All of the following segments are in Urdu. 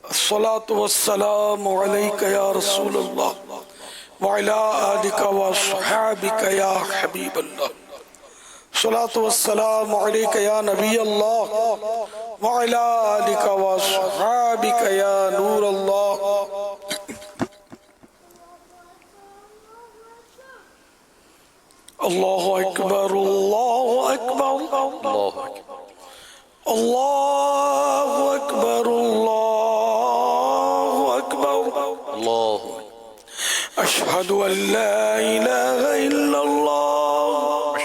الصلاة والسلام عليك يا رسول الله وعلى آلك وصحابك يا حبيب الله. الصلاة والسلام عليك يا نبي الله وعلى آلك وصحابك يا نور الله. الله أكبر الله أكبر الله أكبر الله أكبر الله أكبر. الله أشهد أن لا إله إلا الله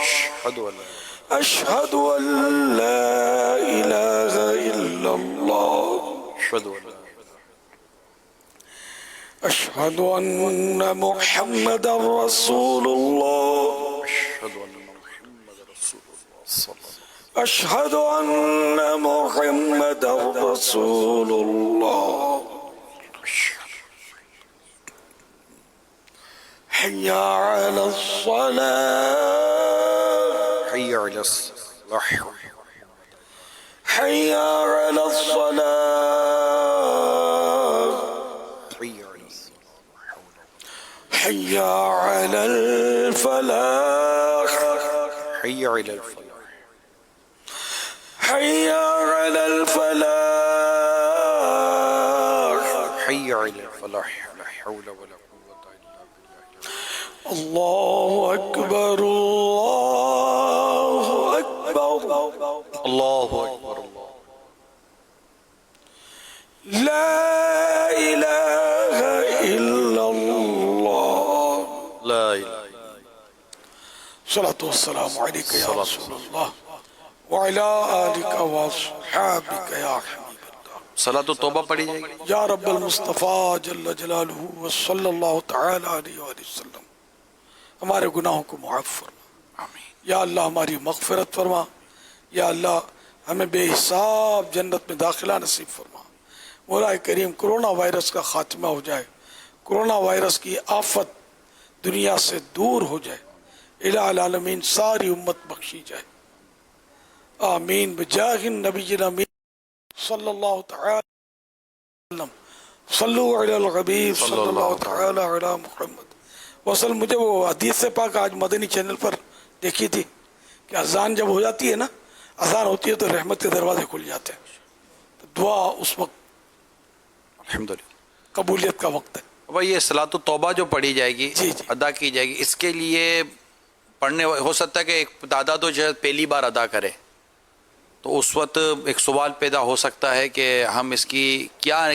أشهد أن لا إله إلا الله أشهد أن أشهد أن محمد رسول الله أشهد أن محمد رسول الله أشهد أن محمد رسول الله. حي على الصلاة حي على الصلاة حي على الصلاة حي على الفلاح حي على الفلاح حي على الفلاح حي على الفلاح. لا حول ولا قوة إلا بالله. الله أكبر الله أكبر الله أكبر الله. لا إله إلا الله. لا إله. الصلاة والسلام عليك يا رسول الله وعلى آلك وصحابك يا حبيب الله. صلاۃ التوبہ پڑھی جائے گی. یا رب المصطفیٰ جل جلالہ وصلی اللہ تعالی علیہ وآلہ وسلم ہمارے گناہوں کو معاف فرما. آمین. یا اللہ ہماری مغفرت فرما. یا اللہ ہمیں بے حساب جنت میں داخلہ نصیب فرما. مولا کریم کرونا وائرس کا خاتمہ ہو جائے. کرونا وائرس کی آفت دنیا سے دور ہو جائے. الہ العالمین ساری امت بخشی جائے. آمین بجاہ النبی الامین صلی اللہ تعالی وسلم. صلو علی الحبیب صلی اللہ تعالی علی محمد وسلم. مجھے وہ حدیث سے پاک آج مدنی چینل پر دیکھی تھی کہ اذان جب ہو جاتی ہے نا، اذان ہوتی ہے تو رحمت کے دروازے کھل جاتے ہیں. تو دعا اس وقت الحمدللہ قبولیت کا وقت ہے. بھائی یہ صلاۃ التوبہ جو پڑھی جائے گی، جی جی. ادا کی جائے گی، اس کے لیے پڑھنے ہو سکتا ہے کہ ایک دادا تو جو ہے پہلی بار ادا کرے، تو اس وقت ایک سوال پیدا ہو سکتا ہے کہ ہم اس کی کیا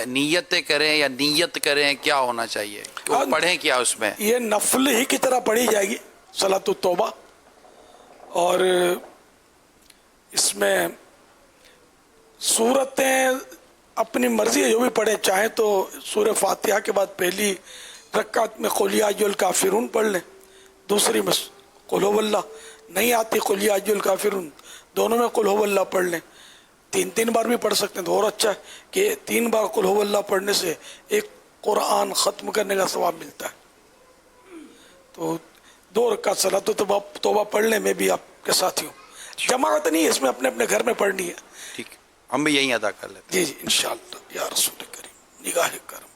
نیتیں کریں یا نیت کریں، کیا ہونا چاہیے، پڑھیں کیا اس میں؟ یہ نفل ہی کی طرح پڑھی جائے گی صلاۃ التوبہ، اور اس میں سورتیں اپنی مرضی ہے جو بھی پڑھیں. چاہیں تو سورہ فاتحہ کے بعد پہلی رکعت میں قل یا ایھا الکافرون پڑھ لیں، دوسری میں قل ھو اللہ. نہیں آتی قل یا ایھا الکافرون، دونوں میں قل ھو اللہ پڑھ لیں. تین بار بھی پڑھ سکتے ہیں تو اور اچھا ہے کہ 3 بار قل ھو اللہ پڑھنے سے ایک قرآن ختم کرنے کا ثواب ملتا ہے. تو 2 رکعت صلاۃ توبہ پڑھ لیں. میں بھی آپ کے ساتھ ہوں. جماعت نہیں ہے اس میں، اپنے اپنے گھر میں پڑھنی ہے. ٹھیک، ہم بھی یہیں ادا کر لیتے ہیں. جی جی انشاءاللہ. یا رسول کریم نگاہ کرم.